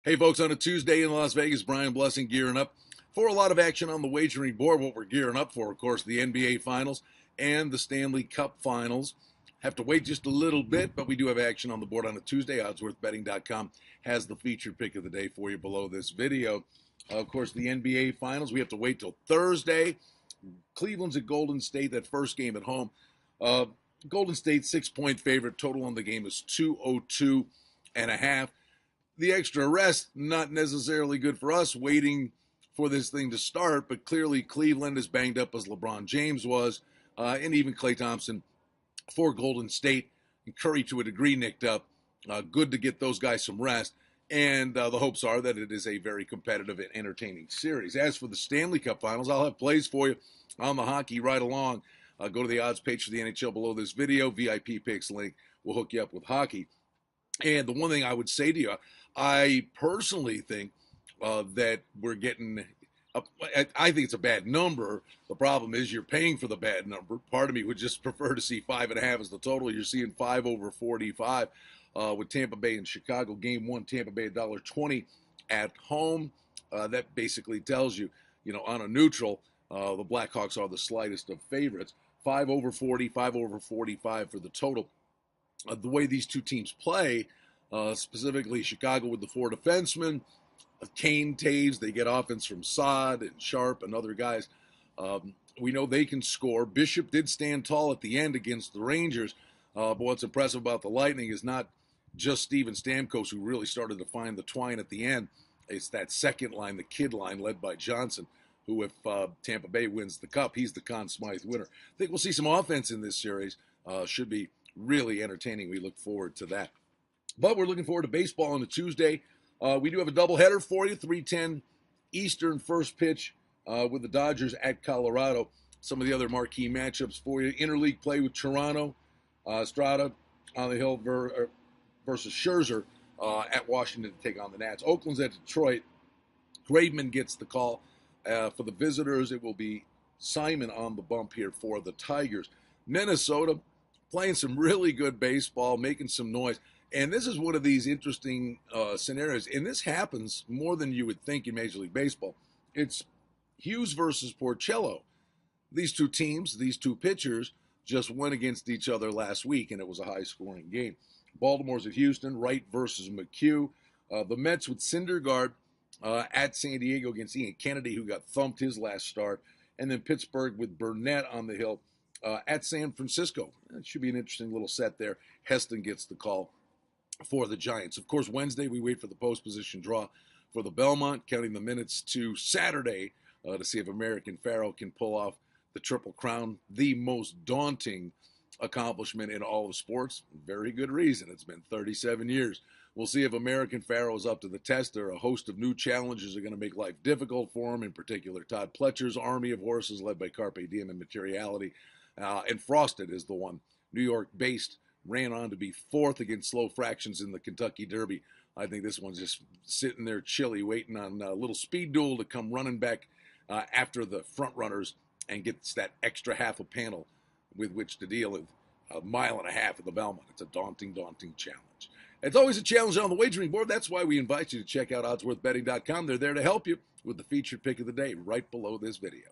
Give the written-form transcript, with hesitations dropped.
Hey, folks, on a Tuesday in Las Vegas, Brian Blessing gearing up for a lot of action on the wagering board. What we're gearing up for, of course, the NBA Finals and the Stanley Cup Finals. Have to wait just a little bit, but we do have action on the board on a Tuesday. OddsWorthBetting.com has the featured pick of the day for you below this video. Of course, the NBA Finals, we have to wait till Thursday. Cleveland's at Golden State, that first game at home. Uh, Golden State 6-point favorite. Total on the game is 202 and a half. The extra rest, not necessarily good for us waiting for this thing to start, but clearly Cleveland is banged up as LeBron James was, and even Klay Thompson for Golden State, and Curry to a degree nicked up. Good to get those guys some rest. And the hopes are that it is a very competitive and entertaining series. As for the Stanley Cup Finals, I'll have plays for you on the hockey right along. Go to the odds page for the NHL below this video. VIP picks link will hook you up with hockey. And the one thing I would say to you, I personally think that we're getting, I think it's a bad number. The problem is you're paying for the bad number. Part of me would just prefer to see 5.5 as the total. You're seeing 5 over 45 with Tampa Bay and Chicago. Game one, Tampa Bay $1.20 at home. That basically tells you, on a neutral, the Blackhawks are the slightest of favorites. 5 over 40, 5 over 45 for the total. The way these two teams play, specifically Chicago with the four defensemen, Kane, Taves, they get offense from Saad and Sharp and other guys. We know they can score. Bishop did stand tall at the end against the Rangers, but what's impressive about the Lightning is not just Steven Stamkos, who really started to find the twine at the end. It's that second line, the kid line, led by Johnson, who, if Tampa Bay wins the Cup, he's the Conn Smythe winner. I think we'll see some offense in this series. Should be really entertaining. We look forward to that. But we're looking forward to baseball on a Tuesday. We do have a doubleheader for you, 3:10 Eastern first pitch with the Dodgers at Colorado. Some of the other marquee matchups for you. Interleague play with Toronto, Strada on the hill versus Scherzer at Washington to take on the Nats. Oakland's at Detroit. Graveman gets the call. For the visitors, it will be Simon on the bump here for the Tigers. Minnesota playing some really good baseball, making some noise. And this is one of these interesting scenarios. And this happens more than you would think in Major League Baseball. It's Hughes versus Porcello. These two teams, these two pitchers, just went against each other last week, and it was a high-scoring game. Baltimore's at Houston, Wright versus McHugh. The Mets with Syndergaard at San Diego against Ian Kennedy, who got thumped his last start. And then Pittsburgh with Burnett on the hill at San Francisco. It should be an interesting little set there. Heston gets the call for the Giants. Of course, Wednesday we wait for the post position draw for the Belmont, counting the minutes to Saturday to see if American Pharoah can pull off the Triple Crown, the most daunting accomplishment in all of sports. Very good reason. It's been 37 years. We'll see if American Pharoah is up to the test. There are a host of new challenges that are going to make life difficult for him, in particular Todd Pletcher's army of horses led by Carpe Diem and Materiality. And Frosted is the one, New York-based, ran on to be fourth against Slow Fractions in the Kentucky Derby. I think this one's just sitting there chilly, waiting on a little speed duel to come running back after the front runners and gets that extra half a panel with which to deal with a mile and a half of the Belmont. It's a daunting, daunting challenge. It's always a challenge on the wagering board. That's why we invite you to check out oddsworthbetting.com. They're there to help you with the featured pick of the day right below this video.